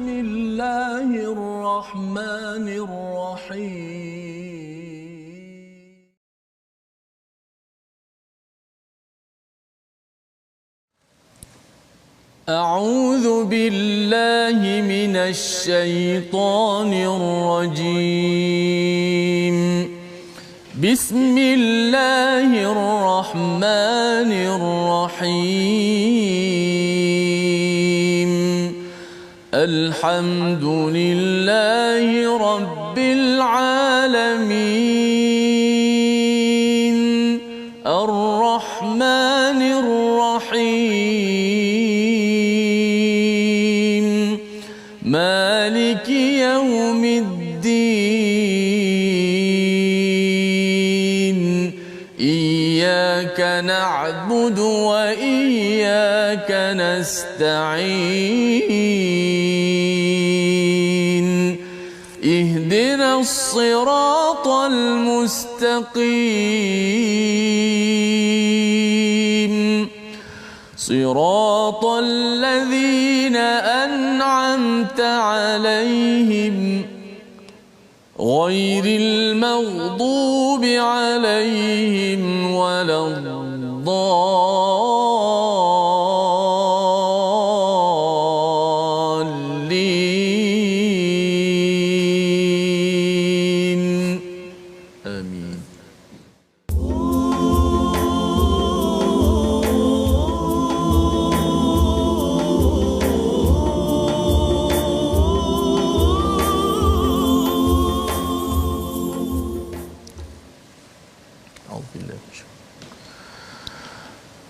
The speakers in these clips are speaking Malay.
الله الرحمن الرحيم أعوذ بالله من الشيطان الرجيم بسم الله الرحمن الرحيم الحمد لله رب العالمين الرحمن الرحيم مالك يوم الدين إياك نعبد وإياك نستعين اهدنا الصراط المستقيم صراط الذين أنعمت عليهم غير المغضوب عليهم ولا الضالين آمين.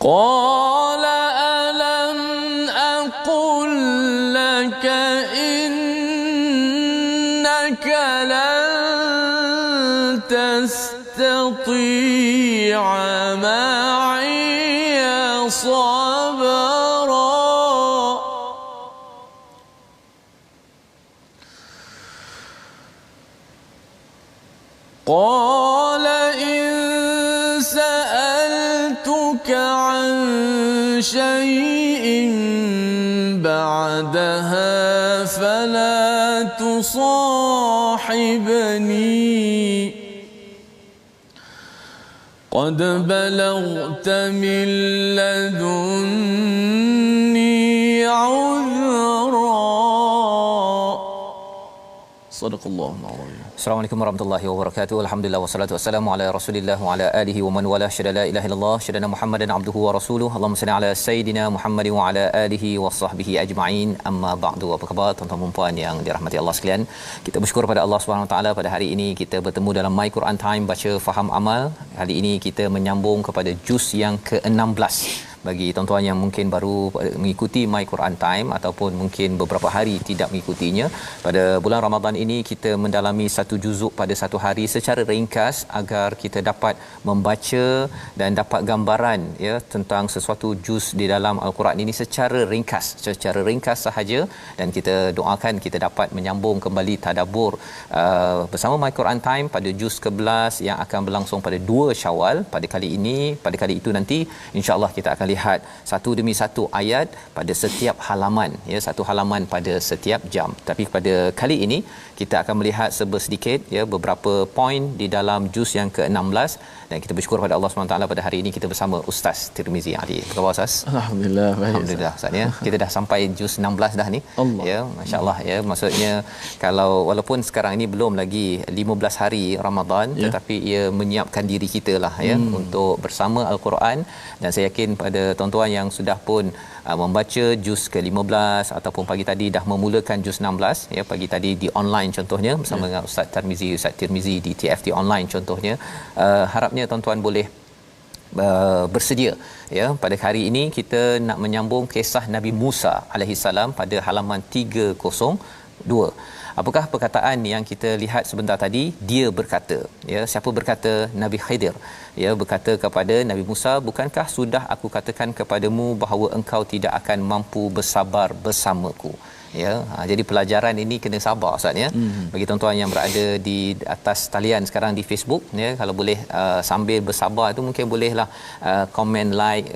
قال ألم أقل لك إنك لن تستطيع معي صبرا قال إن سألتك عن شيء بعدها فلا تصاحبني قد بلغت من لدني عذرا صدق الله العظيم. Assalamualaikum warahmatullahi wabarakatuh. Alhamdulillah wassalatu wassalamu ala Rasulillah wa ala alihi wa man wala syada la ilaha illallah syada Muhammadan abduhu wa rasuluhu. Allahumma salli ala sayidina Muhammad wa ala alihi wa sahbihi ajma'in. Amma ba'du. Apa khabar tuan-tuan dan puan yang dirahmati Allah sekalian? Kita bersyukur pada Allah Subhanahu wa taala pada hari ini kita bertemu dalam My Quran Time baca faham amal. Kali ini kita menyambung kepada juz yang ke-16. Bagi tuan-tuan yang mungkin baru mengikuti My Quran Time ataupun mungkin beberapa hari tidak mengikutinya, pada bulan Ramadan ini kita mendalami satu juzuk pada satu hari secara ringkas agar kita dapat membaca dan dapat gambaran ya tentang sesuatu juz di dalam Al-Quran ini secara ringkas sahaja, dan kita doakan kita dapat menyambung kembali tadabbur bersama My Quran Time pada juz ke-11 yang akan berlangsung pada 2 Syawal. Pada kali itu nanti insya-Allah kita akan lihat satu demi satu ayat pada setiap halaman ya, satu halaman pada setiap jam. Tapi pada kali ini kita akan melihat sedikit ya beberapa poin di dalam juz yang ke-16, dan kita bersyukur pada Allah SWT pada hari ini kita bersama Ustaz Tirmizi Ali. Apa khabar Ustaz? Alhamdulillah baik. Alhamdulillah Ustaz ya. Kita dah sampai juz 16 dah ni. Allah. Ya, masya-Allah ya. Maksudnya kalau walaupun sekarang ini belum lagi 15 hari Ramadan ya, tetapi ia menyiapkan diri kita lah ya untuk bersama Al-Quran, dan saya yakin pada tuan-tuan yang sudah pun membaca juz ke-15 ataupun pagi tadi dah memulakan juz 16 ya, pagi tadi di online contohnya bersama dengan Ustaz Tirmizi di TFT online contohnya, harapnya tuan-tuan boleh bersedia ya. Pada hari ini kita nak menyambung kisah Nabi Musa alaihi salam pada halaman 302. Apakah perkataan yang kita lihat sebentar tadi? Dia berkata ya, siapa berkata? Nabi Khidir ya berkata kepada Nabi Musa, bukankah sudah aku katakan kepadamu bahawa engkau tidak akan mampu bersabar bersamaku ya. Jadi pelajaran ini kena sabar Ustaz ya. Bagi tuan-tuan yang berada di atas talian sekarang di Facebook ya, kalau boleh sambil bersabar itu mungkin bolehlah komen, like,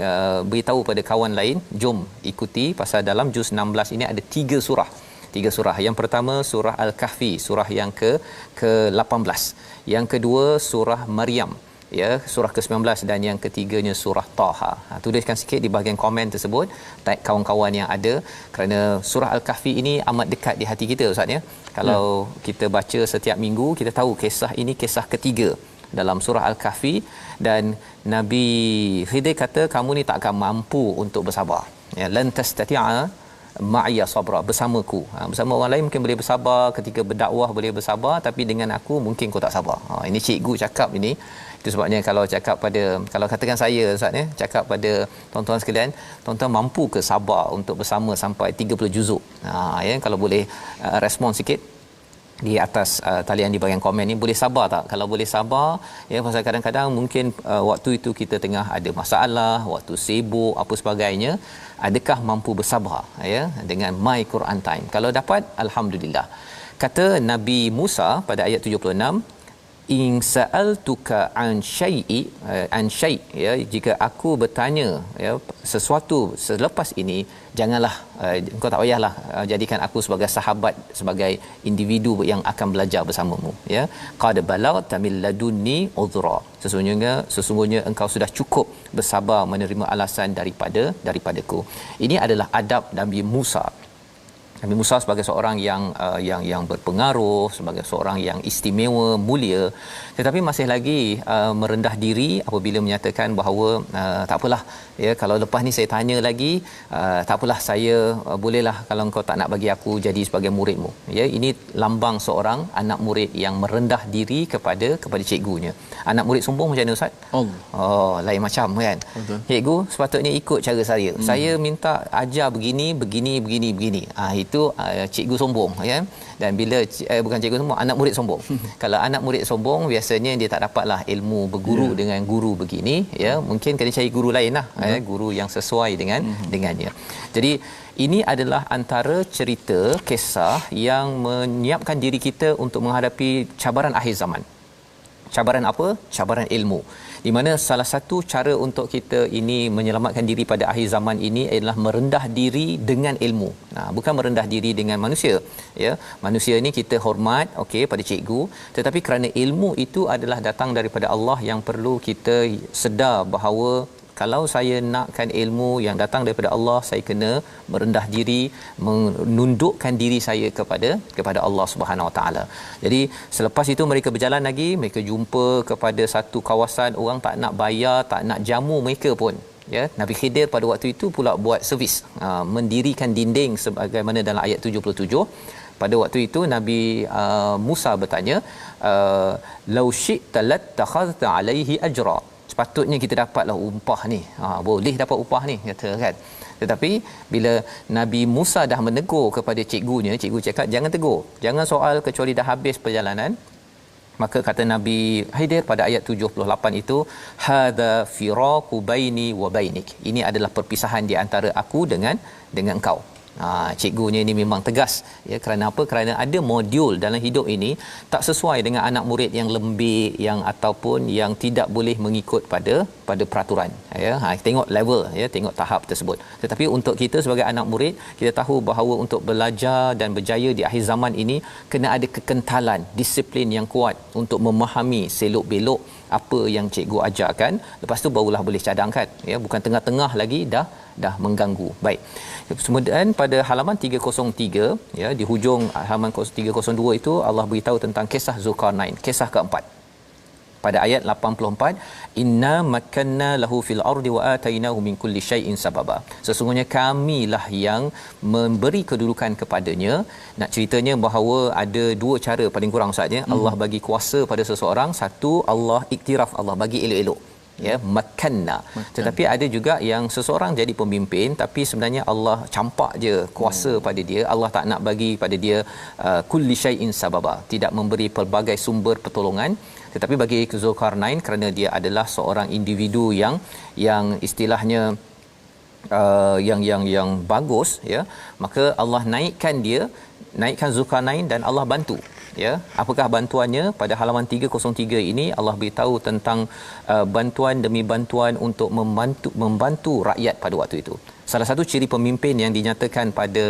beritahu pada kawan lain, jom ikuti pasal dalam juz 16 ini ada 3 Tiga surah. Yang pertama surah Al-Kahfi, surah yang ke-18. Yang kedua surah Maryam, ya, surah ke-19, dan yang ketiganya surah Taha. Tuliskan sikit di bahagian komen tersebut tag kawan-kawan yang ada, kerana surah Al-Kahfi ini amat dekat di hati kita Ustaz ya. Kalau kita baca setiap minggu, kita tahu kisah ini kisah ketiga dalam surah Al-Kahfi, dan Nabi Khidir kata kamu ni tak akan mampu untuk bersabar. Ya, lan tastati'a ma'iya sabra, bersamaku. Bersama orang lain mungkin boleh bersabar, ketika berdakwah boleh bersabar, tapi dengan aku mungkin kau tak sabar. Ini cikgu cakap ini. Itu sebabnya kalau cakap pada, kalau katakan saya Ustaz ya, cakap pada tuan-tuan sekalian, tuan-tuan mampu ke sabar untuk bersama sampai 30 juzuk? Ya, kalau boleh respon sikit di atas talian di bahagian komen ni, boleh sabar tak? Kalau boleh sabar, ya, pasal kadang-kadang mungkin waktu itu kita tengah ada masalah, waktu sibuk apa sebagainya, adakah mampu bersabar ya dengan My Quran Time? Kalau dapat, alhamdulillah. Kata Nabi Musa pada ayat 76, in sa'altuka an syai', ya, jika aku bertanya ya sesuatu selepas ini, janganlah engkau tak payahlah jadikan aku sebagai sahabat, sebagai individu yang akan belajar bersamamu, ya. Qad balagta min ladunni udhra, sesungguhnya engkau sudah cukup bersabar menerima alasan daripadaku. Ini adalah adab Nabi Musa. Nabi Musa sebagai seorang yang berpengaruh, sebagai seorang yang istimewa, mulia, tetapi masih lagi merendah diri apabila menyatakan bahawa tak apalah ya, kalau lepas ni saya tanya lagi, tak apalah, saya bolehlah kalau engkau tak nak bagi aku jadi sebagai muridmu. Ya, ini lambang seorang anak murid yang merendah diri kepada cikgunya. Anak murid sombong macam mana Ustaz? Oh, lain macam kan. Betul. Cikgu sepatutnya ikut cara saya. Saya minta ajar begini. Itu cikgu sombong ya. Dan bila bukan cikgu sombong, anak murid sombong. Kalau anak murid sombong, biasanya dia tak dapatlah ilmu berguru dengan guru begini ya. Mungkin kena cari guru lainlah, guru yang sesuai dengannya. Jadi ini adalah antara cerita kisah yang menyiapkan diri kita untuk menghadapi cabaran akhir zaman. Cabaran apa? Cabaran ilmu. Di mana salah satu cara untuk kita ini menyelamatkan diri pada akhir zaman ini adalah merendah diri dengan ilmu. Bukan merendah diri dengan manusia, ya. Manusia ni kita hormat, okey, pada cikgu, tetapi kerana ilmu itu adalah datang daripada Allah, yang perlu kita sedar bahawa kalau saya nakkan ilmu yang datang daripada Allah, saya kena merendah diri, menundukkan diri saya kepada Allah Subhanahu Wa Taala. Jadi selepas itu mereka berjalan lagi, mereka jumpa kepada satu kawasan orang tak nak bayar, tak nak jamu mereka pun. Ya, Nabi Khidir pada waktu itu pula buat servis, mendirikan dinding sebagaimana dalam ayat 77. Pada waktu itu Nabi Musa bertanya, "Lau syi'ta lattakhadhta 'alaihi ajra." Sepatutnya kita dapatlah upah ni. Boleh dapat upah ni, kata kan. Tetapi bila Nabi Musa dah menegur kepada cikgunya, cikgu cakap jangan tegur, jangan soal kecuali dah habis perjalanan. Maka kata Nabi Khidir pada ayat 78 itu, hadza firaqu baini wa bainik. Ini adalah perpisahan di antara aku dengan kau. Cikgunya ini memang tegas ya. Kerana apa? Kerana ada modul dalam hidup ini tak sesuai dengan anak murid yang lembik, yang ataupun yang tidak boleh mengikut pada peraturan ya. Tengok level ya, tengok tahap tersebut. Tetapi untuk kita sebagai anak murid, kita tahu bahawa untuk belajar dan berjaya di akhir zaman ini kena ada kekentalan, disiplin yang kuat untuk memahami selok belok apa yang cikgu ajarkan. Lepas tu barulah boleh cadangkan ya, bukan tengah-tengah lagi dah mengganggu. Baik. Kemudian pada halaman 303 ya, di hujung halaman 302 itu Allah beritahu tentang kisah Zulkarnain, kisah keempat. Pada ayat 84, inna makkanna lahu fil ardi wa atainahu min kulli syai'in sababa. Sesungguhnya kamilah yang memberi kedudukan kepadanya. Nak ceritanya bahawa ada dua cara paling kurang Ustaz ya. Allah bagi kuasa pada seseorang, satu Allah iktiraf, Allah bagi elok-elok ya, makanna. Tetapi ada juga yang seseorang jadi pemimpin tapi sebenarnya Allah campak je kuasa pada dia, Allah tak nak bagi pada dia kulli syai'in sababa, tidak memberi pelbagai sumber pertolongan. Tetapi bagi Zulkarnain, kerana dia adalah seorang individu yang istilahnya yang bagus ya, maka Allah naikkan Zulkarnain dan Allah bantu ya. Apakah bantuannya? Pada halaman 303 ini Allah beritahu tentang bantuan demi bantuan untuk membantu rakyat pada waktu itu. Salah satu ciri pemimpin yang dinyatakan pada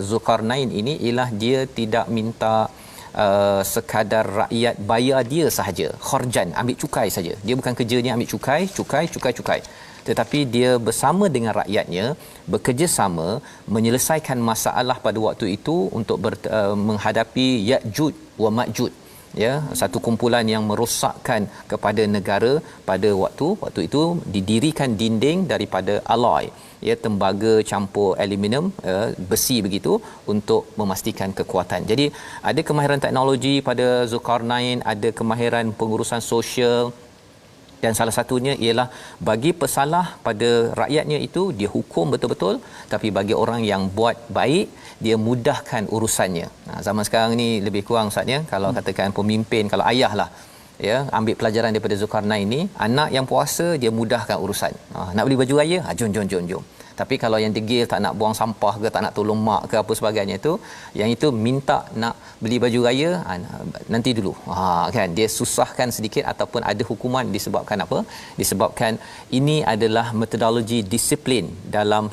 Zulkarnain ini ialah dia tidak minta sekadar rakyat bayar dia sahaja, kharjan, ambil cukai saja. Dia bukan kerjanya ambil cukai, tetapi dia bersama dengan rakyatnya bekerjasama menyelesaikan masalah pada waktu itu untuk menghadapi Ya'juj wa Ma'juj, ya, satu kumpulan yang merosakkan kepada negara. Pada waktu itu didirikan dinding daripada alloy, ya, tembaga campur aluminium, besi begitu, untuk memastikan kekuatan. Jadi ada kemahiran teknologi pada Zulkarnain, ada kemahiran pengurusan sosial, dan salah satunya ialah bagi pesalah pada rakyatnya itu dia hukum betul-betul, tapi bagi orang yang buat baik dia mudahkan urusannya. Zaman sekarang ni lebih kurang Ustaz, ya, kalau katakan pemimpin, kalau ayah lah, ya, ambil pelajaran daripada Zulkarnain ni, anak yang puasa dia mudahkan urusan. Nak beli baju raya, jom. Tapi kalau yang degil, tak nak buang sampah ke, tak nak tolong mak ke apa sebagainya tu, yang itu minta nak beli baju raya, nanti dulu. Kan dia susahkan sedikit ataupun ada hukuman disebabkan apa? Disebabkan ini adalah metodologi disiplin dalam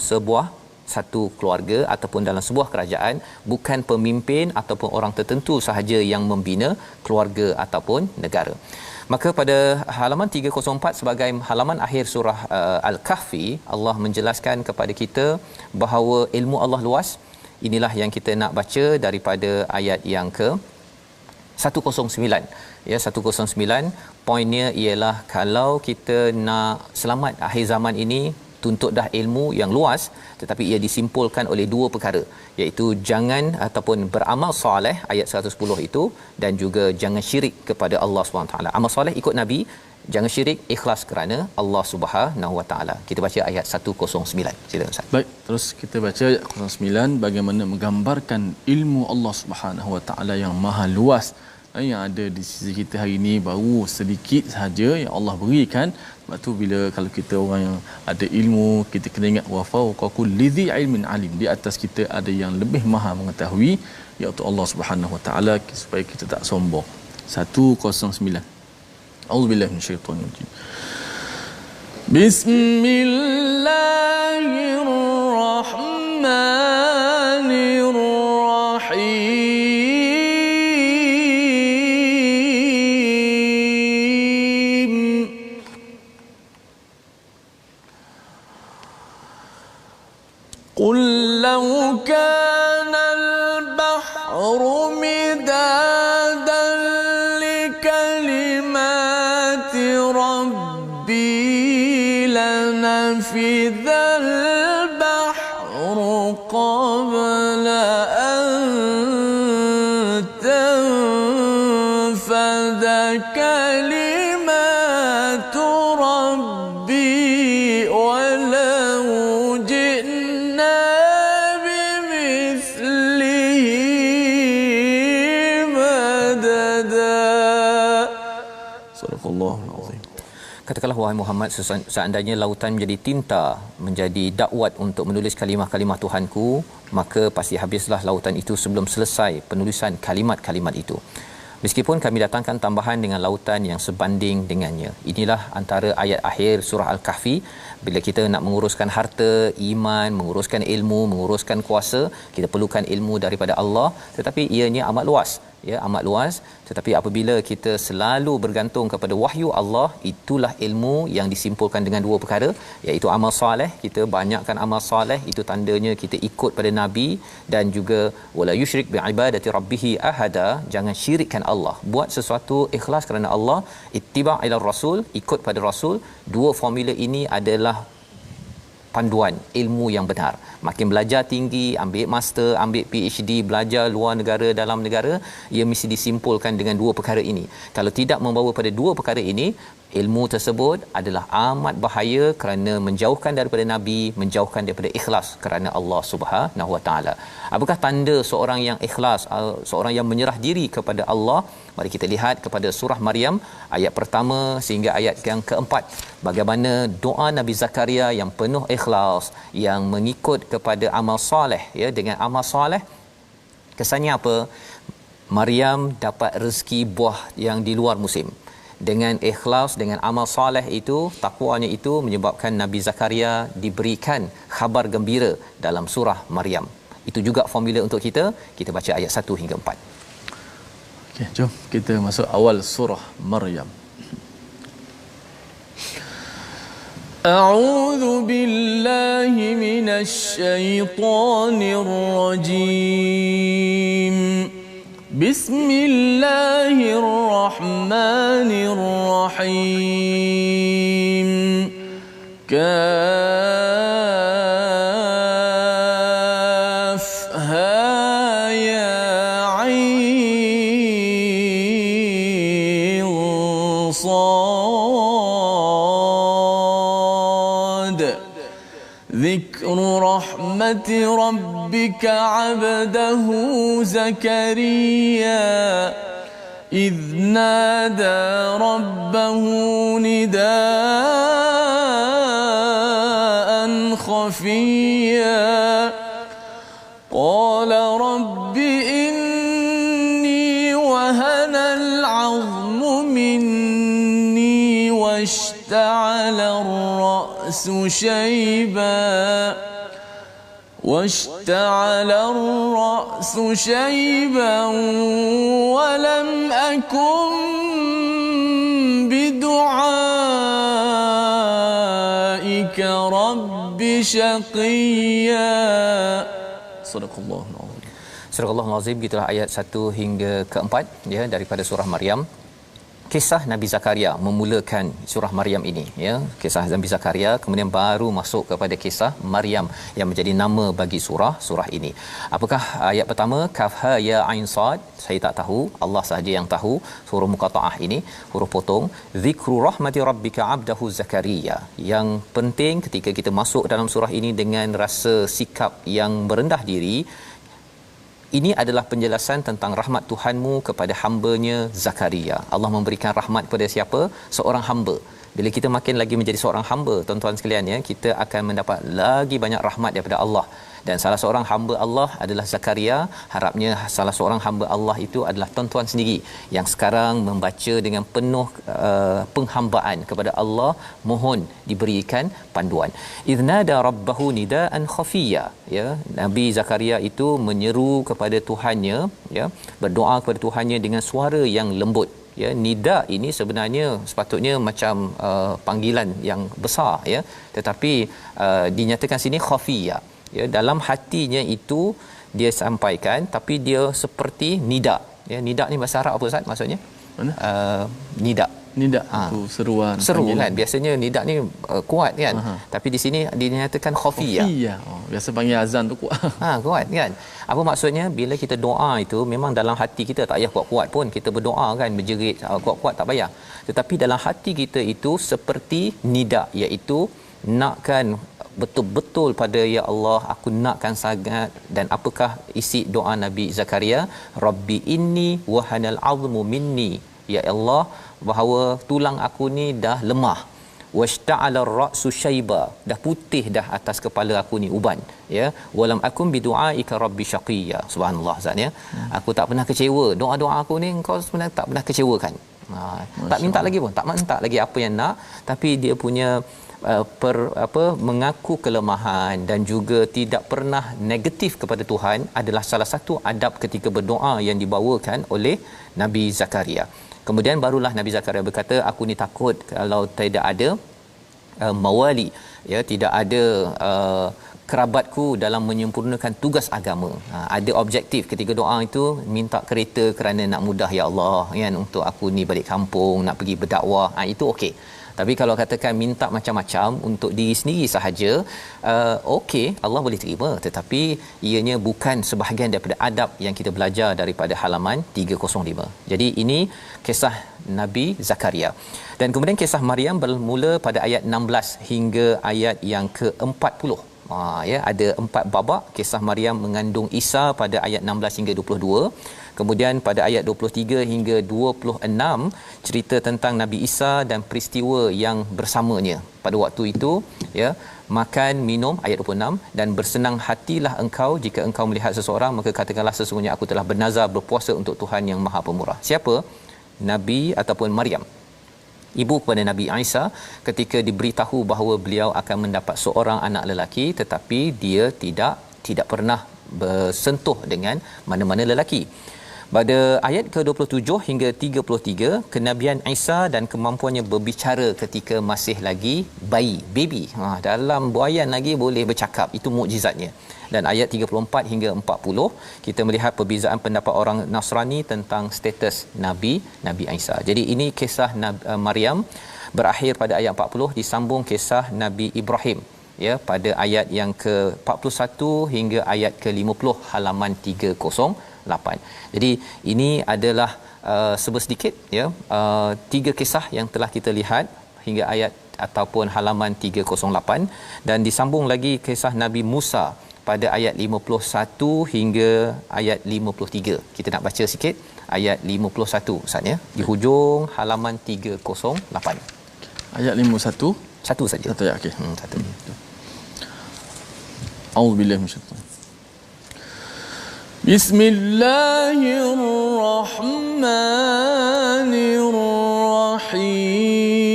satu keluarga ataupun dalam sebuah kerajaan, bukan pemimpin ataupun orang tertentu sahaja yang membina keluarga ataupun negara. Maka pada halaman 304 sebagai halaman akhir surah Al-Kahfi, Allah menjelaskan kepada kita bahawa ilmu Allah luas. Inilah yang kita nak baca daripada ayat yang ke 109. Ya, 109 poinnya ialah kalau kita nak selamat akhir zaman ini, tuntut dah ilmu yang luas, tetapi ia disimpulkan oleh dua perkara, iaitu jangan ataupun beramal soleh ayat 110 itu, dan juga jangan syirik kepada Allah SWT. Amal soleh ikut Nabi, jangan syirik, ikhlas kerana Allah Subhanahu Wa Taala. Kita baca ayat 109. Silakan Ustaz. Baik, terus kita baca ayat 109, bagaimana menggambarkan ilmu Allah Subhanahu Wa Taala yang maha luas yang ada di sisi kita hari ini baru sedikit sahaja yang Allah berikan. Sebab tu bila kalau kita orang yang ada ilmu, kita kena ingat wa fawqa kulli dhi ilmin alim, di atas kita ada yang lebih maha mengetahui, iaitu Allah Subhanahu Wa Taala, supaya kita tak sombong. 109. Auzubillahi minasyaitanir rajim. Bismillahirrahmanirrahim. قل لو كان البحر مدادا لكلمات ربي لنفذ البحر قبل أن تنفذ كلمات ربي ولو جئنا بمثله مددا. صدق الله العظيم. Katakanlah wahai Muhammad, seandainya lautan menjadi tinta, menjadi dakwat untuk menulis kalimah-kalimah Tuhanku, maka pasti habislah lautan itu sebelum selesai penulisan kalimat-kalimat itu. Meskipun kami datangkan tambahan dengan lautan yang sebanding dengannya. Inilah antara ayat akhir surah Al-Kahfi. Bila kita nak menguruskan harta, iman, menguruskan ilmu, menguruskan kuasa, kita perlukan ilmu daripada Allah, tetapi ianya amat luas, ya, amat luas. Tetapi apabila kita selalu bergantung kepada wahyu Allah, itulah ilmu yang disimpulkan dengan dua perkara, iaitu amal soleh. Kita banyakkan amal soleh, itu tandanya kita ikut pada Nabi, dan juga wala yusyrik bi ibadati rabbih ahada, jangan syirikkan Allah, buat sesuatu ikhlas kerana Allah, ittiba' ila rasul, ikut pada rasul. Dua formula ini adalah panduan ilmu yang benar. Makin belajar tinggi, ambil master, ambil PhD, belajar luar negara, dalam negara, ia mesti disimpulkan dengan dua perkara ini. Kalau tidak membawa pada dua perkara ini, ilmu tersebut adalah amat bahaya kerana menjauhkan daripada Nabi, menjauhkan daripada ikhlas kerana Allah Subhanahu Wa Taala. Apakah tanda seorang yang ikhlas, seorang yang menyerah diri kepada Allah? Mari kita lihat kepada surah Maryam ayat pertama sehingga ayat yang keempat, bagaimana doa Nabi Zakaria yang penuh ikhlas, yang mengikut kepada amal soleh, ya, dengan amal soleh kesannya apa? Maryam dapat rezeki buah yang di luar musim. Dengan ikhlas, dengan amal soleh itu, takwanya itu menyebabkan Nabi Zakaria diberikan khabar gembira dalam surah Maryam. Itu juga formula untuk kita. Kita baca ayat 1 hingga 4. Okey, jom kita masuk awal surah Maryam. A'udzu billahi minasy syaithanir rajim. Bismillahirrahmanirrahim. ذكر رحمة ربك عبده زكريا إذ نادى ربه نداء خفيا قال رب إني وهن العظم مني واشتعل الرأس شيبا ولم أكن بدعائك رب شقيا. صدق الله العظيم. Surah Al-Azim, gitulah ayat 1 hingga ke-4 ya daripada surah Maryam. Kisah Nabi Zakaria memulakan surah Maryam ini ya, kisah Nabi Zakaria, kemudian baru masuk kepada kisah Maryam yang menjadi nama bagi surah ini. Apakah ayat pertama kaf ha ya ain sad? Saya tak tahu, Allah sahaja yang tahu. Huruf muqattaah ini huruf potong. Zikru rahmati rabbika abdahu Zakaria. Yang penting ketika kita masuk dalam surah ini dengan rasa sikap yang merendah diri, ini adalah penjelasan tentang rahmat Tuhanmu kepada hamba-Nya Zakaria. Allah memberikan rahmat kepada siapa? Seorang hamba. Bila kita makin lagi menjadi seorang hamba, tuan-tuan sekalian ya, kita akan mendapat lagi banyak rahmat daripada Allah. Dan salah seorang hamba Allah adalah Zakaria. Harapnya salah seorang hamba Allah itu adalah tuan-tuan sendiri yang sekarang membaca dengan penuh penghambaan kepada Allah, mohon diberikan panduan. Idnada rabbahu nidaan khafiyya ya, Nabi Zakaria itu menyeru kepada Tuhannya ya, berdoa kepada Tuhannya dengan suara yang lembut ya. Nida ini sebenarnya sepatutnya macam panggilan yang besar ya, tetapi dinyatakan sini khafiyya ya, dalam hatinya itu dia sampaikan, tapi dia seperti nida ya. Nida ni bahasa Arab apa Ustaz maksudnya? Mana? Nida itu seruan, seru panggilan. Kan biasanya nida ni kuat kan. Tapi di sini dinyatakan khafiyya. Biasa panggil azan tu kuat. Kuat kan. Apa maksudnya? Bila kita doa itu memang dalam hati kita tak payah kuat-kuat pun kita berdoa kan, berjerit kuat-kuat tak payah. Tetapi dalam hati kita itu seperti nida, iaitu nakkan betul-betul pada ya Allah, aku nakkan sangat. Dan apakah isi doa Nabi Zakaria? Rabbi inni wahanal azmu minni, ya Allah, bahawa tulang aku ni dah lemah, washta'ala ar-ra'su syaiba, dah putih dah atas kepala aku ni uban ya, walam akum bidu'aika rabbi syaqiyya. Subhanallah Zat ya. Aku tak pernah kecewa, doa-doa aku ni engkau sebenarnya tak pernah kecewakan. Tak minta lagi pun, tak minta lagi apa yang nak, tapi dia punya mengaku kelemahan dan juga tidak pernah negatif kepada Tuhan adalah salah satu adab ketika berdoa yang dibawakan oleh Nabi Zakaria. Kemudian barulah Nabi Zakaria berkata, aku ni takut kalau tidak ada mawali ya, tidak ada kerabatku dalam menyempurnakan tugas agama. Ada objektif ketika doa itu, minta kereta kerana nak mudah ya Allah kan, untuk aku ni balik kampung nak pergi berdakwah, itu okey. Tapi kalau katakan minta macam-macam untuk diri sendiri sahaja, okey, Allah boleh terima, tetapi ianya bukan sebahagian daripada adab yang kita belajar daripada halaman 305. Jadi ini kisah Nabi Zakaria. Dan kemudian kisah Maryam bermula pada ayat 16 hingga ayat yang ke-40. Ya, ada 4 babak. Kisah Maryam mengandung Isa pada ayat 16 hingga 22. Kemudian pada ayat 23 hingga 26 cerita tentang Nabi Isa dan peristiwa yang bersamanya pada waktu itu, ya, makan minum, ayat 26, dan bersenang hatilah engkau jika engkau melihat seseorang, maka katakanlah sesungguhnya aku telah bernazar berpuasa untuk Tuhan yang Maha Pemurah. Siapa? Nabi ataupun Maryam, ibu kepada Nabi Isa, ketika diberitahu bahawa beliau akan mendapat seorang anak lelaki, tetapi dia tidak pernah bersentuh dengan mana-mana lelaki. Pada ayat ke-27 hingga 33, kenabian Isa dan kemampuannya berbicara ketika masih lagi baby, dalam buaian lagi boleh bercakap, itu mukjizatnya. Dan ayat 34 hingga 40 kita melihat perbezaan pendapat orang Nasrani tentang status Nabi Isa. Jadi ini kisah Maryam berakhir pada ayat 40, disambung kisah Nabi Ibrahim, ya, pada ayat yang ke-41 hingga ayat ke-50 halaman 308. Jadi ini adalah sedikit, ya, 3 kisah yang telah kita lihat hingga ayat ataupun halaman 308, dan disambung lagi kisah Nabi Musa pada ayat 51 hingga ayat 53. Kita nak baca sikit ayat 51 Ustaz, ya, di hujung halaman 308. Ayat 51 satu saja. Satu ayat, okey. Satu. A'udzubillahi minasyaitanir. Bismillahirrahmanirrahim.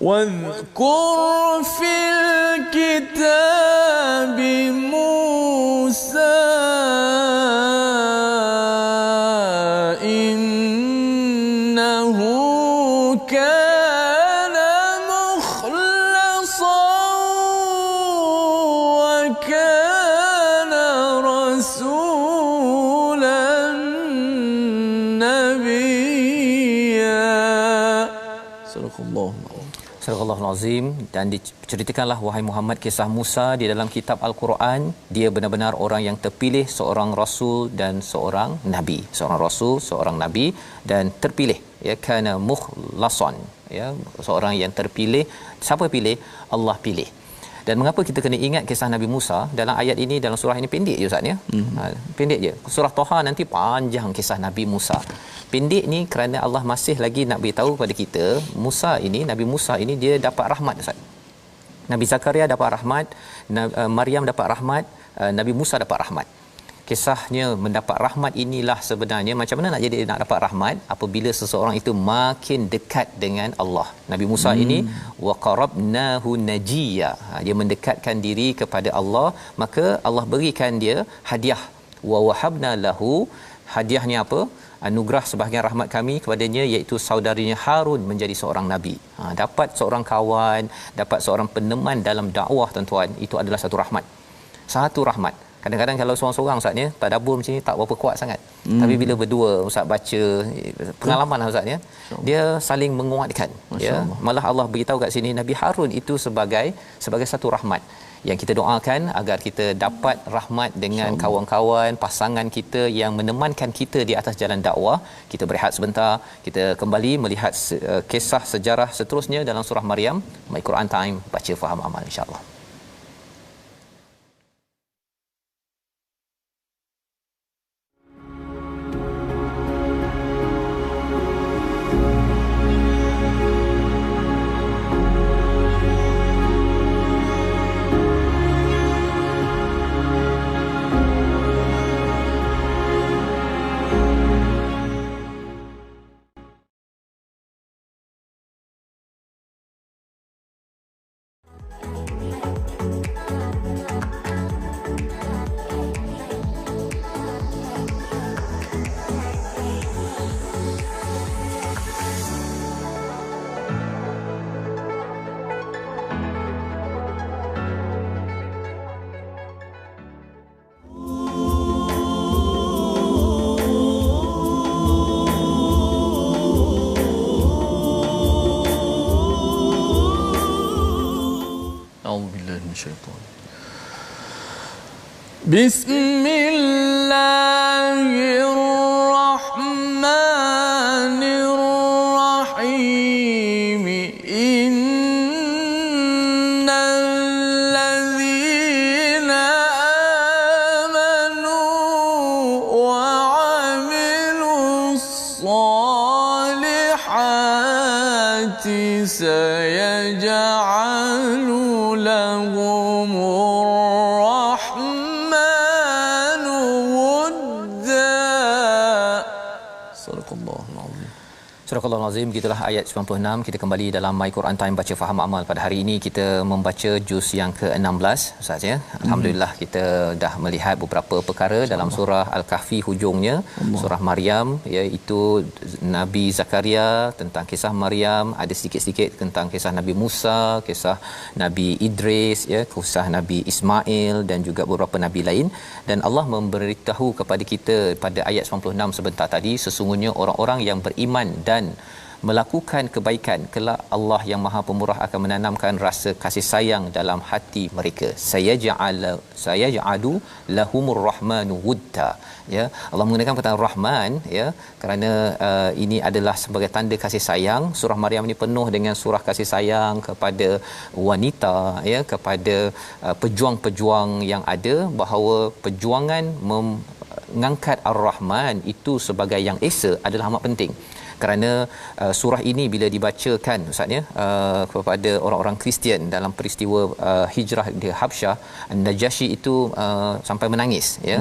واذكر في الكتاب موسى إنه كان مخلصا وكان رسولا نبيا. صدق الله. Surah Al-Azim. Dan diceritakanlah wahai Muhammad kisah Musa di dalam kitab Al-Quran. Dia benar-benar orang yang terpilih, seorang rasul dan seorang nabi, seorang rasul, seorang nabi dan terpilih, ya, kana mukhlasan, ya, seorang yang terpilih. Siapa pilih? Allah pilih. Dan mengapa kita kena ingat kisah Nabi Musa dalam ayat ini, dalam surah ini pendek je Ustaz, ya. Pendek je. Surah Taha nanti panjang kisah Nabi Musa. Pendek ni kerana Allah masih lagi nak beritahu kepada kita, Nabi Musa ini dia dapat rahmat Ustaz. Nabi Zakaria dapat rahmat, Maryam dapat rahmat, Nabi Musa dapat rahmat. Kisahnya mendapat rahmat inilah sebenarnya macam mana nak jadi nak dapat rahmat apabila seseorang itu makin dekat dengan Allah. Nabi Musa ini wa qarabnahu najiya, dia mendekatkan diri kepada Allah, maka Allah berikan dia hadiah. Wa wahabna lahu, hadiahnya apa? Anugerah sebahagian rahmat kami kepadanya, iaitu saudarinya Harun menjadi seorang nabi. Dapat seorang kawan, dapat seorang peneman dalam dakwah, tuan-tuan, itu adalah satu rahmat. Satu rahmat. Kadang-kadang kalau seorang-seorang Ustaz, ya, tak dapur macam ni tak berapa kuat sangat. Tapi bila berdua Ustaz baca pengalaman Ustaz, ya, dia saling menguatkan, ya. Malah Allah beritahu kat sini Nabi Harun itu sebagai satu rahmat yang kita doakan agar kita dapat rahmat dengan kawan-kawan, pasangan kita yang menemankan kita di atas jalan dakwah. Kita berehat sebentar, kita kembali melihat kisah sejarah seterusnya dalam surah Maryam. My Quran Time, baca faham amal, insya-Allah. Bismillahirrahmanirrahim. Innalladzina amanu wa 'amilus solihati sayaj'alu lahumur rahmanu wudda. Sadaqallahul azim. Surah Al-Azim, gitulah ayat 96. Kita kembali dalam My Quran Time baca faham amal. Pada hari ini kita membaca juz yang ke-16 Ustaz ya. Alhamdulillah kita dah melihat beberapa perkara dalam surah Al-Kahfi hujungnya, surah Maryam, iaitu Nabi Zakaria, tentang kisah Maryam, ada sedikit-sedikit tentang kisah Nabi Musa, kisah Nabi Idris ya, kisah Nabi Ismail dan juga beberapa nabi lain. Dan Allah memberitahu kepada kita pada ayat 96 sebentar tadi, sesungguhnya orang-orang yang beriman dan melakukan kebaikan, kelak Allah yang Maha Pemurah akan menanamkan rasa kasih sayang dalam hati mereka. Sayaj'alu lahumur rahmanu wudda. Ya, Allah menggunakan perkataan Rahman ya, kerana ini adalah sebagai tanda kasih sayang. Surah Maryam ini penuh dengan surah kasih sayang kepada wanita ya, kepada pejuang-pejuang yang ada, bahawa perjuangan mengangkat Ar-Rahman itu sebagai yang esa adalah amat penting. Kerana surah ini bila dibacakan Ustaz ya, kepada orang-orang Kristian dalam peristiwa hijrah di Habsyah, Najasyi itu sampai menangis ya.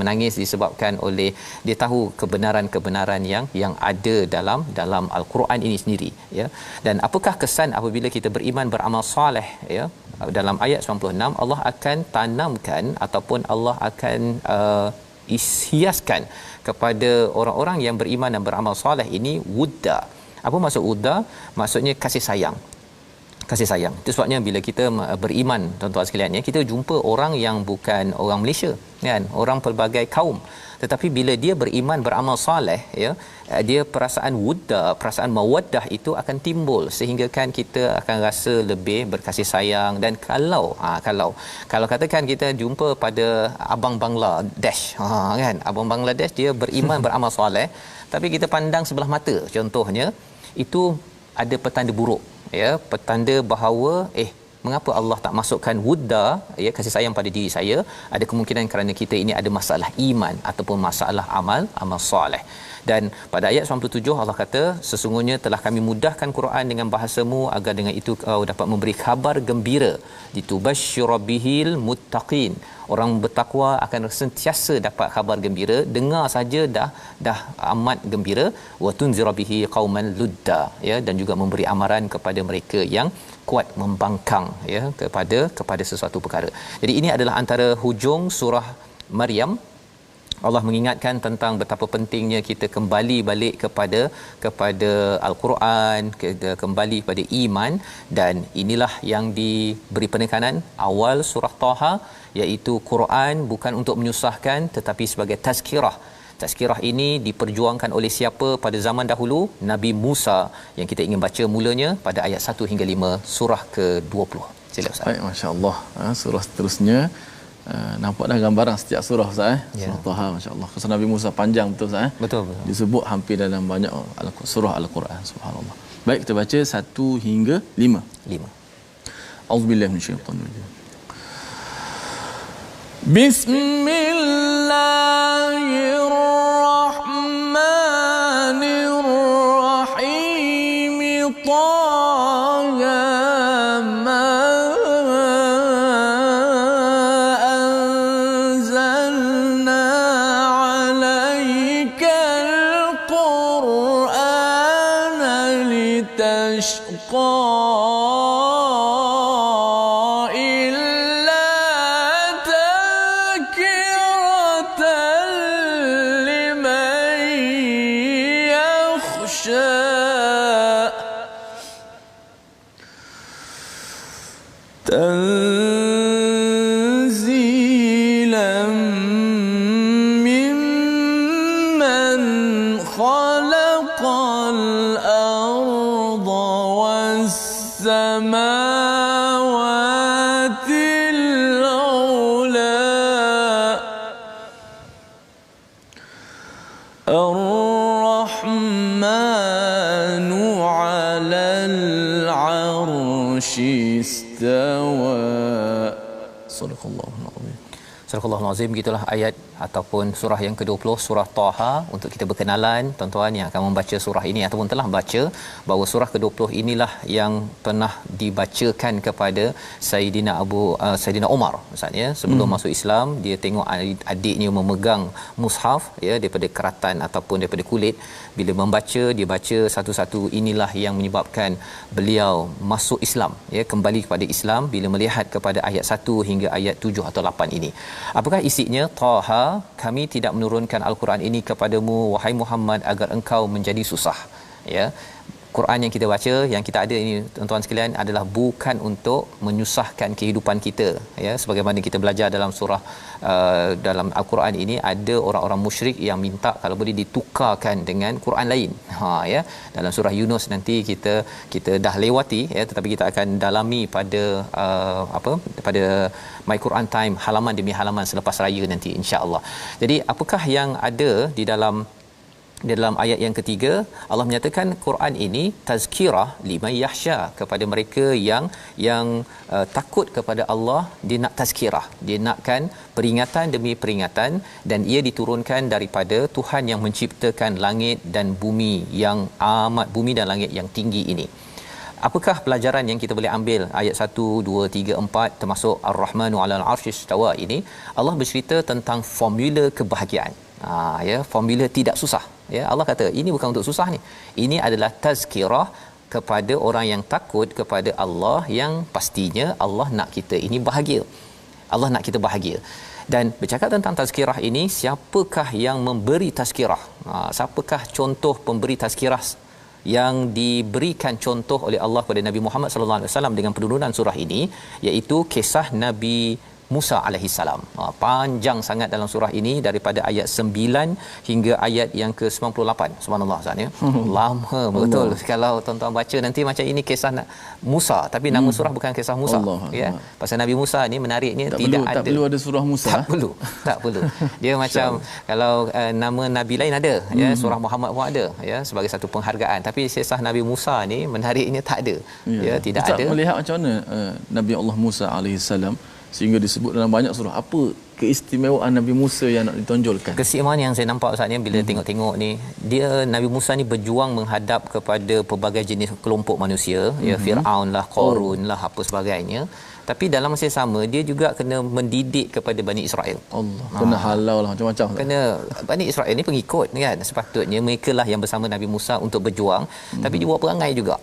Menangis disebabkan oleh dia tahu kebenaran-kebenaran yang ada dalam Al-Quran ini sendiri ya. Dan apakah kesan apabila kita beriman beramal soleh ya? Dalam ayat 96 Allah akan tanamkan ataupun Allah akan hiaskan kepada orang-orang yang beriman dan beramal soleh ini wudda. Apa maksud wudda? Maksudnya kasih sayang. Kasih sayang. Itu sebabnya bila kita beriman, tuan-tuan sekalian ya, kita jumpa orang yang bukan orang Malaysia kan, orang pelbagai kaum, tetapi bila dia beriman beramal soleh ya, dia perasaan wudda, perasaan mawaddah itu akan timbul, sehingga kan kita akan rasa lebih berkasih sayang. Dan kalau katakan kita jumpa pada abang Bangladesh kan, abang Bangladesh dia beriman beramal soleh, tapi kita pandang sebelah mata contohnya, itu ada petanda buruk ya, petanda bahawa mengapa Allah tak masukkan wudda ya, kasih sayang pada diri saya? Ada kemungkinan kerana kita ini ada masalah iman ataupun masalah amal soleh. Dan pada ayat 97 Allah kata, sesungguhnya telah kami mudahkan Quran dengan bahasamu agar dengan itu kau dapat memberi khabar gembira, ditubashshirabihil muttaqin. Orang bertakwa akan sentiasa dapat khabar gembira, dengar saja dah amat gembira. Wa tunzirabihi qauman ludda ya, dan juga memberi amaran kepada mereka yang kuat membangkang ya kepada sesuatu perkara. Jadi ini adalah antara hujung surah Maryam. Allah mengingatkan tentang betapa pentingnya kita kembali balik kepada Al-Quran, kita kembali pada iman. Dan inilah yang diberi penekanan awal surah Taha, iaitu Quran bukan untuk menyusahkan tetapi sebagai tazkirah. Tazkirah ini diperjuangkan oleh siapa pada zaman dahulu? Nabi Musa, yang kita ingin baca mulanya pada ayat 1 hingga 5 surah ke-20. Sila Ustaz. Baik, masya-Allah. Surah seterusnya nampak dah gambaran setiap surah Ustaz Surah Taha, masya-Allah. Kisah Nabi Musa panjang betul Ustaz Betul. Disebut hampir dalam banyak surah Al-Quran, subhanallah. Baik, kita baca 1 hingga 5. Auzubillahi minasyaitanir rajim. Bismillahirrahmanirrahim. Taha ma anzalna alaikal Qur'ana litashqa تنزيلا ممن خلق الأرض والسماوات العلى arsy istawa. Sadaqallahul azim. Surah Al-Azim, gitulah ayat ataupun surah yang ke-20 surah Taha. Untuk kita berkenalan, tuan-tuan yang akan membaca surah ini ataupun telah baca, bahawa surah ke-20 inilah yang pernah dibacakan kepada Saidina Umar misalnya sebelum masuk Islam. Dia tengok adiknya memegang mushaf ya daripada keratan ataupun daripada kulit. Bila membaca, dia baca satu-satu, inilah yang menyebabkan beliau masuk Islam ya, kembali kepada Islam bila melihat kepada ayat 1 hingga ayat 7 atau 8 ini. Apakah isinya? Taha, kami tidak menurunkan al-Quran ini kepadamu wahai Muhammad agar engkau menjadi susah. Ya. Quran yang kita baca, yang kita ada ini tuan-tuan sekalian, adalah bukan untuk menyusahkan kehidupan kita ya, sebagaimana kita belajar dalam surah dalam al-Quran ini ada orang-orang musyrik yang minta kalau boleh ditukarkan dengan Quran lain. Ya, dalam surah Yunus nanti kita dah lewati ya, tetapi kita akan dalami pada pada My Quran Time halaman demi halaman selepas raya nanti insya-Allah. Jadi apakah yang ada di dalam ayat yang ketiga? Allah menyatakan Quran ini tazkirah liman yakhsha, kepada mereka yang takut kepada Allah. Dia nak tazkirah, dia nakkan peringatan demi peringatan, dan ia diturunkan daripada Tuhan yang menciptakan langit dan bumi, yang amat bumi dan langit yang tinggi ini. Apakah pelajaran yang kita boleh ambil ayat 1, 2, 3, 4 termasuk Ar-Rahmanu 'alal 'arsy istawa ini? Allah bercerita tentang formula kebahagiaan. Ya, formula tidak susah. Ya, Allah kata ini bukan untuk susah ni. Ini adalah tazkirah kepada orang yang takut kepada Allah, yang pastinya Allah nak kita ini bahagia. Allah nak kita bahagia. Dan bercakap tentang tazkirah ini, siapakah yang memberi tazkirah? Siapakah contoh pemberi tazkirah yang diberikan contoh oleh Allah kepada Nabi Muhammad sallallahu alaihi wasallam dengan penurunan surah ini, iaitu kisah Nabi Musa alaihi salam. Panjang sangat dalam surah ini, daripada ayat 9 hingga ayat yang ke-98. Subhanallah Ustaz ya. Lama betul. Kalau tuan-tuan baca nanti macam ini kisah Musa, tapi nama surah bukan kisah Musa ya. Pasal Nabi Musa ni menariknya tak perlu ada surah Musa. Tak perlu. Dia macam kalau nama nabi lain ada ya, surah Muhammad pun ada ya sebagai satu penghargaan, tapi kisah Nabi Musa ni menariknya tak ada. Ya, tidak Ustaz ada. Melihat macam mana Nabi Allah Musa alaihi salam sehingga disebut dalam banyak surah, apa keistimewaan Nabi Musa yang nak ditonjolkan? Keistimewaan yang saya nampak Ustaz ni bila tengok-tengok ni, dia Nabi Musa ni berjuang menghadap kepada pelbagai jenis kelompok manusia ya, Firaun lah, Qarun lah, apa sebagainya. Tapi dalam masa yang sama dia juga kena mendidik kepada Bani Israel. Allah, kena halau lah macam-macam. Kena Bani Israel ni pengikut kan, sepatutnya mereka lah yang bersama Nabi Musa untuk berjuang, tapi dia buat perangai juga.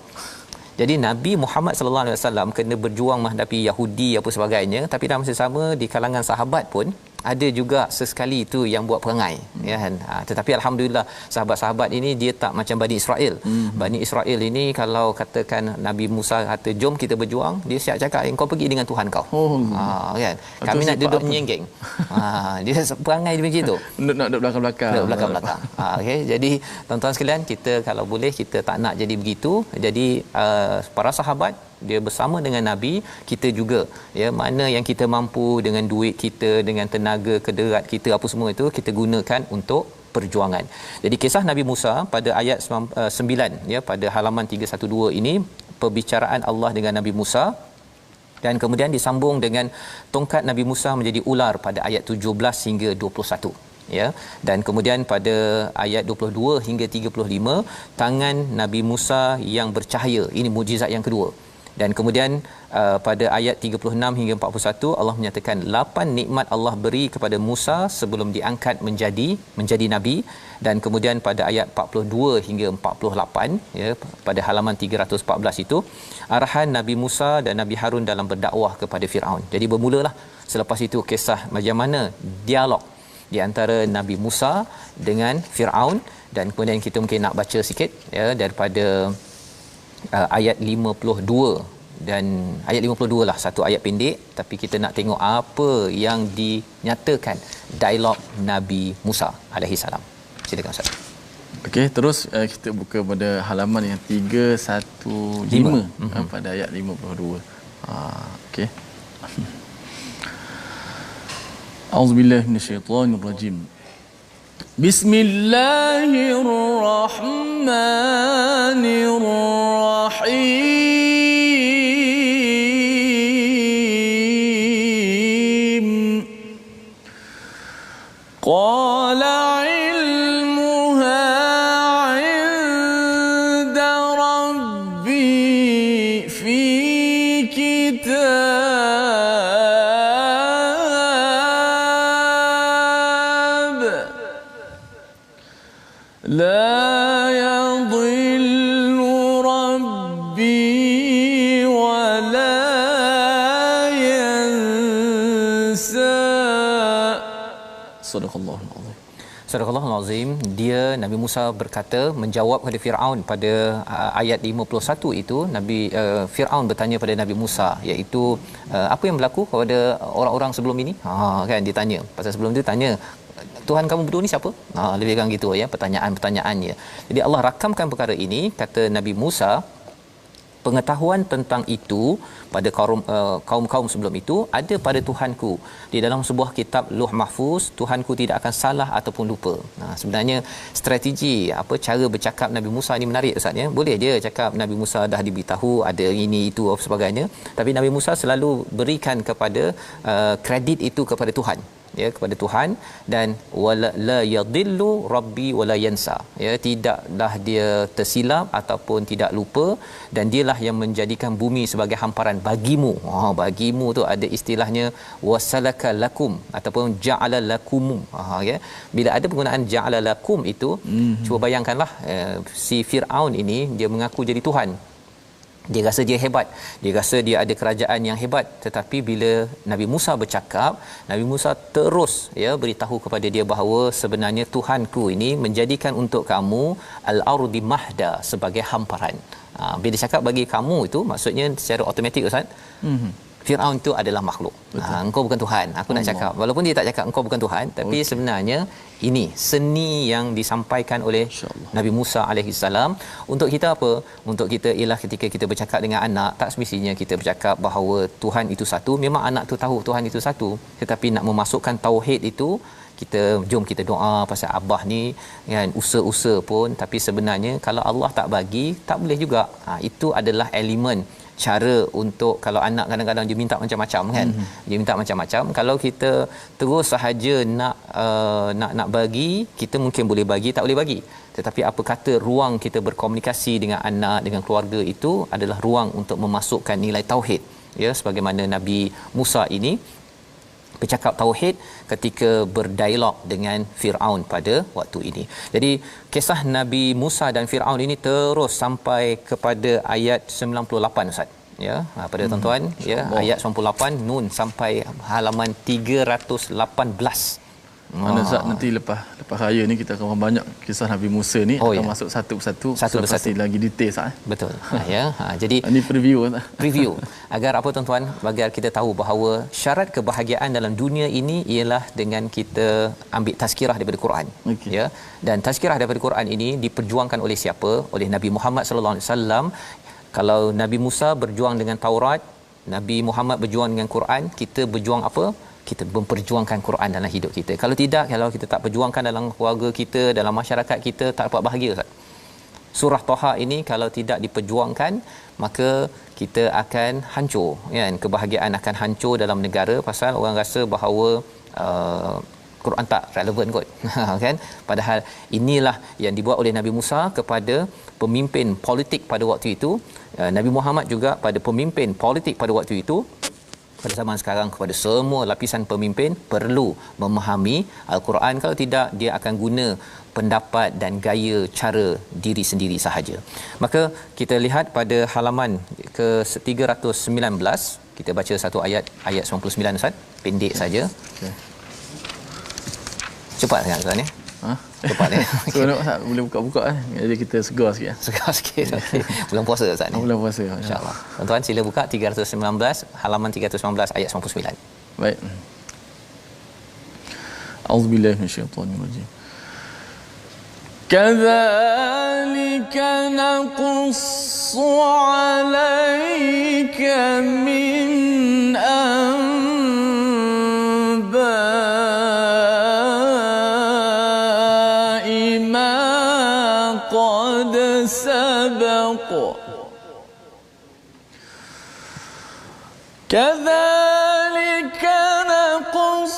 Jadi Nabi Muhammad sallallahu alaihi wasallam kena berjuang menghadapi Yahudi apa sebagainya, tapi dalam masa sama di kalangan sahabat pun ada juga sesekali itu yang buat perangai ya kan. Tetapi alhamdulillah sahabat-sahabat ini dia tak macam Bani Israel. Bani Israel ini kalau katakan Nabi Musa kata jom kita berjuang, dia siap cakap kau pergi dengan Tuhan kau. Kan. Kami nak duduk menyenggeng. Dia perangai dia begitu. Nak duduk belakang-belakang. Okey, jadi tuan-tuan sekalian, kita kalau boleh kita tak nak jadi begitu. Jadi para sahabat dia bersama dengan Nabi, kita juga ya, mana yang kita mampu dengan duit kita, dengan tenaga kederat kita, apa semua itu kita gunakan untuk perjuangan. Jadi kisah Nabi Musa pada ayat 9 ya, pada halaman 312 ini, perbicaraan Allah dengan Nabi Musa, dan kemudian disambung dengan tongkat Nabi Musa menjadi ular pada ayat 17 hingga 21 ya, dan kemudian pada ayat 22 hingga 35 tangan Nabi Musa yang bercahaya, ini mukjizat yang kedua. Dan kemudian pada ayat 36 hingga 41 Allah menyatakan 8 nikmat Allah beri kepada Musa sebelum diangkat menjadi nabi. Dan kemudian pada ayat 42 hingga 48 ya, pada halaman 314 itu arahan Nabi Musa dan Nabi Harun dalam berdakwah kepada Firaun. Jadi bermulalah selepas itu kisah macam mana dialog di antara Nabi Musa dengan Firaun. Dan kemudian kita mungkin nak baca sikit ya daripada ayat 52, dan ayat 52 lah satu ayat pendek, tapi kita nak tengok apa yang dinyatakan dialog Nabi Musa alaihi salam. Silakan Ustaz. Okey, terus kita buka pada halaman yang 315 pada ayat 52. Okey. A'udzubillahi minasyaitonirrajim. Bismillahirrahmanirrahim. Sadaqallahul azim. Sadaqallahul azim. Dia Nabi Musa berkata menjawab kepada Firaun pada ayat 51 itu Nabi Firaun bertanya pada Nabi Musa iaitu apa yang berlaku kepada orang-orang sebelum ini? Kan dia tanya. Pasal sebelum tu tanya Tuhan kamu berdua ni siapa? Lebih kurang gitu ya pertanyaan-pertanyaannya. Jadi Allah rakamkan perkara ini, kata Nabi Musa, pengetahuan tentang itu pada kaum-kaum sebelum itu ada pada Tuhanku di dalam sebuah kitab Lauh Mahfuz. Tuhanku tidak akan salah ataupun lupa. Sebenarnya strategi cara bercakap Nabi Musa ni menarik Ustaz ya. Boleh dia cakap Nabi Musa dah diberitahu ada ini itu apa sebagainya, tapi Nabi Musa selalu berikan kepada kredit itu kepada Tuhan, ya, kepada Tuhan, dan wala la yadillu rabbi wala yansa, ya, tidaklah dia tersilap ataupun tidak lupa, dan dialah yang menjadikan bumi sebagai hamparan bagimu. Bagimu tu ada istilahnya wasalaka lakum ataupun ja'ala lakum. Ya, bila ada penggunaan ja'ala lakum itu, cuba bayangkanlah si Firaun ini dia mengaku jadi Tuhan. Dia rasa dia hebat, dia rasa dia ada kerajaan yang hebat, tetapi bila Nabi Musa bercakap, Nabi Musa terus beritahu kepada dia bahawa sebenarnya Tuhanku ini menjadikan untuk kamu al-ardi mahda, sebagai hamparan. Bila cakap bagi kamu itu maksudnya secara automatik Ustaz, Firaun itu adalah makhluk. Engkau bukan Tuhan. Aku nak cakap, walaupun dia tak cakap engkau bukan Tuhan, tapi sebenarnya ini seni yang disampaikan oleh Nabi Musa alaihissalam. Untuk kita apa? Untuk kita ialah ketika kita bercakap dengan anak, tak semestinya kita bercakap bahawa Tuhan itu satu. Memang anak tu tahu Tuhan itu satu, tetapi nak memasukkan tauhid itu, jom kita doa pasal abah ni kan, usaha-usaha pun, tapi sebenarnya kalau Allah tak bagi, tak boleh juga. Itu adalah elemen cara untuk, kalau anak kadang-kadang dia minta macam-macam kan, dia minta macam-macam. Kalau kita terus sahaja nak bagi, kita mungkin boleh bagi, tak boleh bagi, tetapi apa kata ruang kita berkomunikasi dengan anak, dengan keluarga, itu adalah ruang untuk memasukkan nilai tauhid, ya, sebagaimana Nabi Musa ini bercakap tauhid ketika berdialog dengan Firaun pada waktu ini. Jadi kisah Nabi Musa dan Firaun ini terus sampai kepada ayat 98 Ustaz. Ya, pada tuan-tuan, ya, ayat 98 Nun sampai halaman 318. Mana Ustaz, nanti lepas raya ni kita akan banyak kisah Nabi Musa ni, akan masuk satu persatu pasti lagi detail Ustaz. Betul. Ya. Jadi ini preview agar apa tuan-tuan, agar kita tahu bahawa syarat kebahagiaan dalam dunia ini ialah dengan kita ambil tazkirah daripada Quran. Ya. Dan tazkirah daripada Quran ini diperjuangkan oleh siapa? Oleh Nabi Muhammad sallallahu alaihi wasallam. Kalau Nabi Musa berjuang dengan Taurat, Nabi Muhammad berjuang dengan Quran, kita berjuang apa? Kita memperjuangkan Quran dalam hidup kita. Kalau tidak, kalau kita tak perjuangkan dalam keluarga kita, dalam masyarakat kita, tak dapat bahagia Ustaz. Surah Taha ini kalau tidak diperjuangkan, maka kita akan hancur, kan? Kebahagiaan akan hancur dalam negara, pasal orang rasa bahawa Quran tak relevan kot. Kan? Padahal inilah yang dibuat oleh Nabi Musa kepada pemimpin politik pada waktu itu. Nabi Muhammad juga pada pemimpin politik pada waktu itu. Pada zaman sekarang, kepada semua lapisan pemimpin perlu memahami Al-Quran. Kalau tidak, dia akan guna pendapat dan gaya cara diri sendiri sahaja. Maka kita lihat pada halaman ke 319, kita baca satu ayat 99 Ustaz, pendek saja. Cepat sangat Ustaz ni. Cepat ni. So nak boleh buka-buka jadi kita segar sikit. Segar sikit. Okey. Bulan puasa Ustaz ni. Bulan puasa. Insya-Allah. Tuan-tuan sila buka 319 halaman 319 ayat 99. Baik. A'udzubillahi minasyaitonir rajim. Kadzalika naqussu 'alaika min كذلك نقص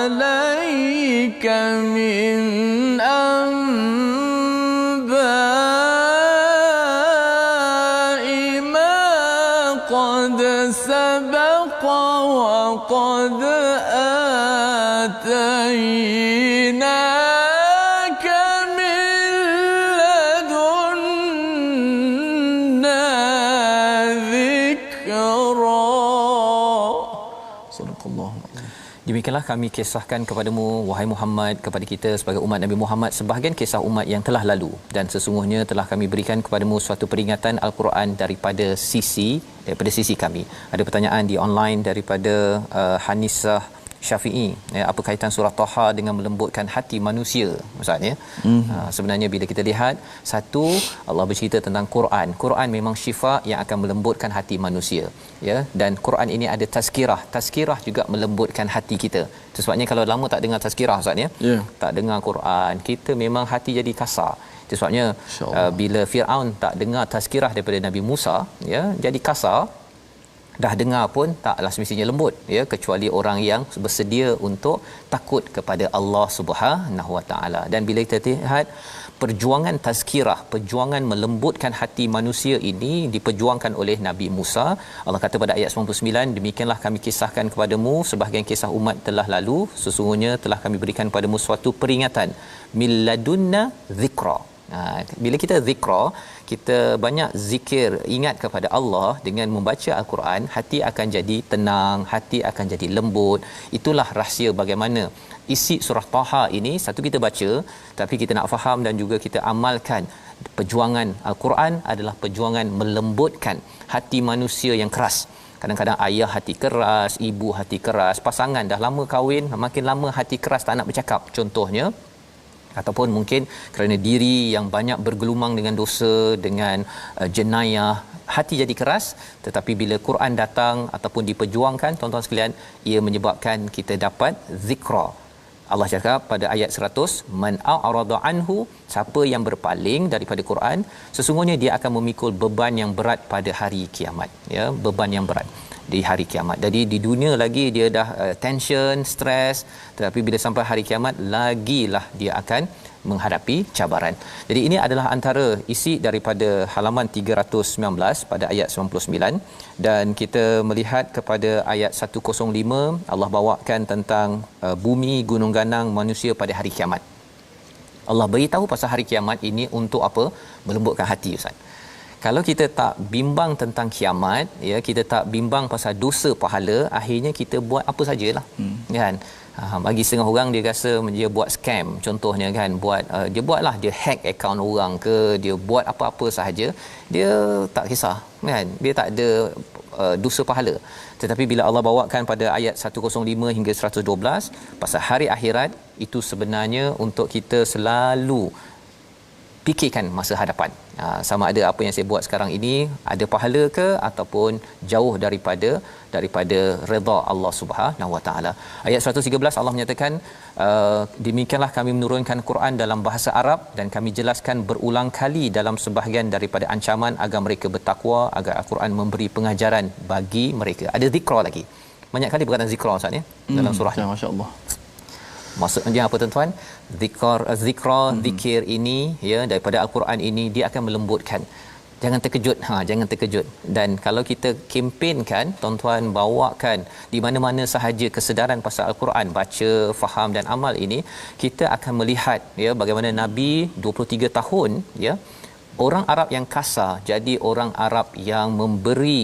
عليك من أنباء ما قد سبق وقد آتيناك من لدنا ذكرا. صدق الله. Demikianlah kami kisahkan kepadamu wahai Muhammad, kepada kita sebagai umat Nabi Muhammad, sebahagian kisah umat yang telah lalu, dan sesungguhnya telah kami berikan kepadamu suatu peringatan Al-Quran daripada sisi kami. Ada pertanyaan di online daripada Hanisah Syafi'i, apa kaitan surah Taha dengan melembutkan hati manusia, Ustaz ya? Sebenarnya bila kita lihat, satu, Allah bercerita tentang Quran. Quran memang syifa yang akan melembutkan hati manusia, ya. Dan Quran ini ada tazkirah juga melembutkan hati kita. Itu sebabnya kalau lama tak dengar tazkirah, Ustaz ya, tak dengar Quran, kita memang hati jadi kasar. Itu sebabnya bila Firaun tak dengar tazkirah daripada Nabi Musa, ya, jadi kasar. Dah dengar pun taklah semestinya lembut, ya, kecuali orang yang bersedia untuk takut kepada Allah Subhanahu Wa Taala. Dan bila kita lihat perjuangan tazkirah, perjuangan melembutkan hati manusia ini diperjuangkan oleh Nabi Musa. Allah kata pada ayat 99, demikianlah kami kisahkan kepadamu sebahagian kisah umat telah lalu, sesungguhnya telah kami berikan kepadamu suatu peringatan min ladunna zikra. Bila kita zikra, kita banyak zikir, ingat kepada Allah dengan membaca Al-Quran, hati akan jadi tenang, hati akan jadi lembut. Itulah rahsia bagaimana isi surah Taha ini, satu kita baca, tapi kita nak faham dan juga kita amalkan. Perjuangan Al-Quran adalah perjuangan melembutkan hati manusia yang keras. Kadang-kadang ayah hati keras, ibu hati keras, pasangan dah lama kahwin, makin lama hati keras, tak nak bercakap contohnya, ataupun mungkin kerana diri yang banyak bergelumang dengan dosa, dengan jenayah, hati jadi keras. Tetapi bila Quran datang ataupun diperjuangkan, tuan-tuan sekalian, ia menyebabkan kita dapat zikra. Allah cakap pada ayat 100, man a'rada anhu, siapa yang berpaling daripada Quran, sesungguhnya dia akan memikul beban yang berat pada hari kiamat, ya, beban yang berat di hari kiamat. Jadi di dunia lagi dia dah tension, stres, tetapi bila sampai hari kiamat lagilah dia akan menghadapi cabaran. Jadi ini adalah antara isi daripada halaman 319 pada ayat 99, dan kita melihat kepada ayat 105, Allah bawakan tentang bumi, gunung ganang, manusia pada hari kiamat. Allah beritahu pasal hari kiamat ini untuk apa? Melembutkan hati, Ustaz. Kalau kita tak bimbang tentang kiamat, ya, kita tak bimbang pasal dosa pahala, akhirnya kita buat apa sajalah, kan? Bagi setengah orang dia rasa dia buat scam contohnya, kan, buat dia buatlah, dia hack akaun orang ke, dia buat apa-apa sahaja, dia tak kisah, kan, dia tak ada dosa pahala. Tetapi bila Allah bawakan pada ayat 105 hingga 112 pasal hari akhirat, itu sebenarnya untuk kita selalu fikirkan masa hadapan. Sama ada apa yang saya buat sekarang ini ada pahala ke, ataupun jauh daripada redha Allah Subhanahu Wa Taala. Ayat 113 Allah menyatakan, demikianlah kami menurunkan Quran dalam bahasa Arab dan kami jelaskan berulang kali dalam sebahagian daripada ancaman agar mereka bertakwa, agar Al-Quran memberi pengajaran bagi mereka. Ada zikra lagi. Banyak kali perkataan zikra, Ustaz, ya, dalam surah ni. Masya-Allah. Maksudnya apa, tuan-tuan? Zikra, zikir ini, ya, daripada Al-Quran ini, dia akan melembutkan. Jangan terkejut, jangan terkejut. Dan kalau kita kempenkan, tuan-tuan bawakan di mana-mana sahaja kesedaran pasal Al-Quran, baca, faham dan amal ini, kita akan melihat, ya, bagaimana Nabi 23 tahun, ya, orang Arab yang kasar jadi orang Arab yang memberi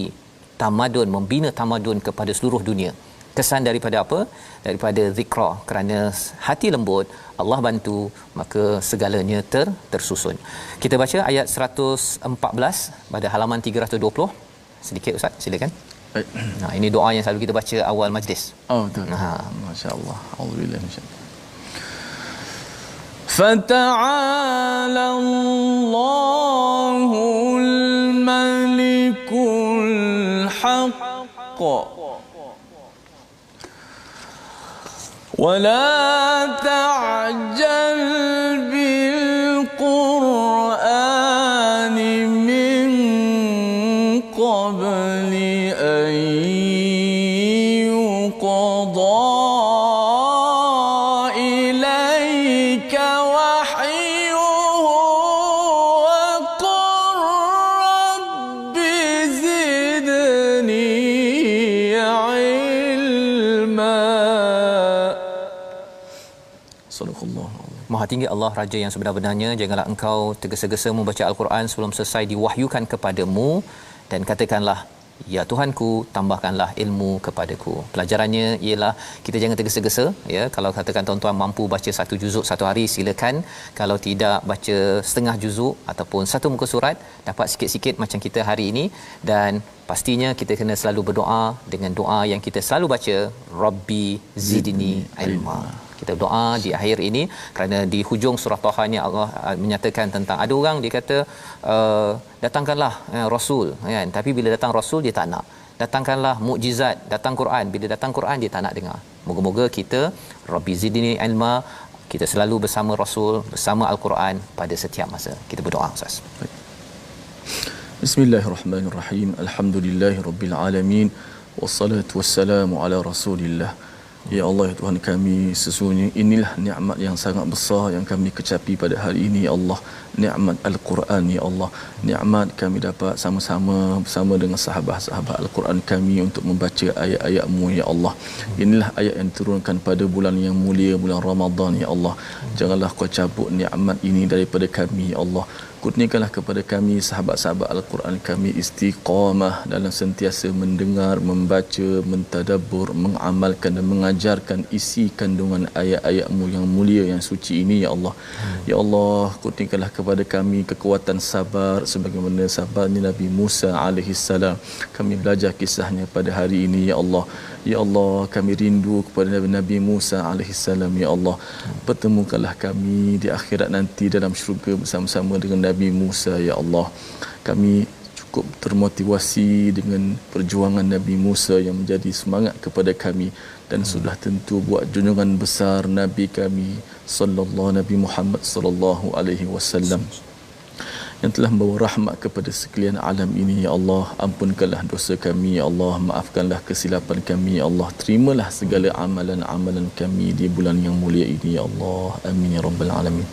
tamadun, membina tamadun kepada seluruh dunia. Kesan daripada apa? Daripada zikra. Kerana hati lembut, Allah bantu, maka segalanya tersusun. Kita baca ayat 114 pada halaman 320. Sedikit, Ustaz, silakan. Baik. Ini doa yang selalu kita baca awal majlis. Oh, betul. Masya-Allah. Auzubillahi minasyaitanir Fata'ala Allahul Malikul Haqq ولا تعجل بالقرآن من قبل أن يقضى إليك وحيه وقل رب زدني علما. Maha tinggi Allah, Raja yang sebenar-benarnya, janganlah engkau tergesa-gesa membaca Al-Quran sebelum selesai diwahyukan kepadamu, dan katakanlah ya Tuhanku tambahkanlah ilmu kepadaku. Pelajarannya ialah kita jangan tergesa-gesa ya. Kalau katakan tuan-tuan mampu baca satu juzuk satu hari, silakan. Kalau tidak, baca setengah juzuk ataupun satu muka surat, dapat sikit-sikit macam kita hari ini. Dan pastinya kita kena selalu berdoa dengan doa yang kita selalu baca, Rabbi zidni ilma. Kita doa di akhir ini kerana di hujung surah Taha ni Allah menyatakan tentang ada orang dia kata datangkanlah rasul kan, tapi bila datang rasul dia tak nak. Datangkanlah mukjizat, datang Quran, bila datang Quran dia tak nak dengar. Moga-moga kita Rabbi zidni ilma, kita selalu bersama rasul, bersama al-Quran pada setiap masa. Kita berdoa Ustaz. Bismillahirrahmanirrahim. Alhamdulillahirabbil alamin. Wassalatu wassalamu ala Rasulillah. Ya Allah, ya Tuhan kami, sesungguhnya inilah nikmat yang sangat besar yang kami kecapi pada hari ini ya Allah. Nikmat Al-Quran ya Allah. Nikmat kami dapat sama-sama bersama dengan sahabat-sahabat Al-Quran kami untuk membaca ayat-ayat-Mu ya Allah. Inilah ayat yang diturunkan pada bulan yang mulia, bulan Ramadan ya Allah. Janganlah Kau cabut nikmat ini daripada kami ya Allah. Kurniakanlah kepada kami sahabat-sahabat Al-Quran kami istiqamah dalam sentiasa mendengar, membaca, mentadabbur, mengamalkan dan mengajarkan isi kandungan ayat-ayat-Mu yang mulia, yang suci ini ya Allah. Ya Allah, kurniakanlah kepada kami kekuatan sabar sebagaimana sabarnya Nabi Musa alaihi salam. Kami belajar kisahnya pada hari ini ya Allah. Ya Allah, kami rindu kepada Nabi Musa alaihi salam ya Allah. Pertemukanlah kami di akhirat nanti dalam syurga bersama-sama dengan Nabi Musa ya Allah. Kami cukup termotivasi dengan perjuangan Nabi Musa yang menjadi semangat kepada kami, dan sudah tentu buat junjungan besar Nabi kami Nabi Muhammad sallallahu alaihi wasallam yang telah membawa rahmat kepada sekalian alam ini ya Allah. Ampunkanlah dosa kami ya Allah, maafkanlah kesilapan kami ya Allah. Terimalah segala amalan-amalan kami di bulan yang mulia ini ya Allah. Amin ya rabbal alamin.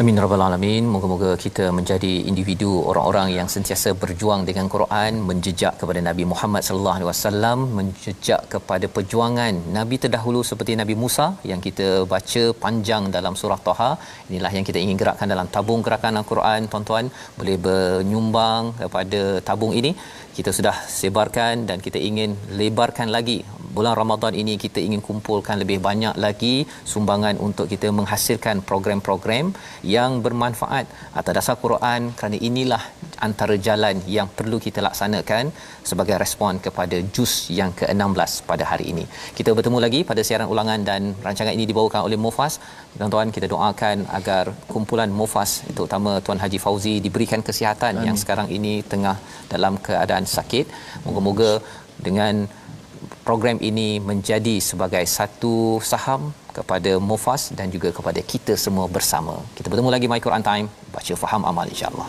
Amin rabbal alamin. Moga-moga kita menjadi individu orang-orang yang sentiasa berjuang dengan Quran, menjejak kepada Nabi Muhammad sallallahu alaihi wasallam, menjejak kepada perjuangan nabi terdahulu seperti Nabi Musa yang kita baca panjang dalam surah Taha. Inilah yang kita ingin gerakkan dalam tabung gerakan Al-Quran. Tuan-tuan boleh bernyumbang kepada tabung ini. Kita sudah sebarkan dan kita ingin lebarkan lagi. Bulan Ramadan ini kita ingin kumpulkan lebih banyak lagi sumbangan untuk kita menghasilkan program-program yang bermanfaat atas dasar Quran, kerana inilah antara jalan yang perlu kita laksanakan sebagai respon kepada juz yang ke-16 pada hari ini. Kita bertemu lagi pada siaran ulangan dan rancangan ini dibawakan oleh Mufas. Tuan-tuan, kita doakan agar kumpulan Mufas, terutama Tuan Haji Fauzi, diberikan kesihatan. Amin. Yang sekarang ini tengah dalam keadaan sakit. Moga-moga dengan program ini menjadi sebagai satu saham kepada Mufas dan juga kepada kita semua bersama. Kita bertemu lagi My Quran Time, baca faham amal insya-Allah.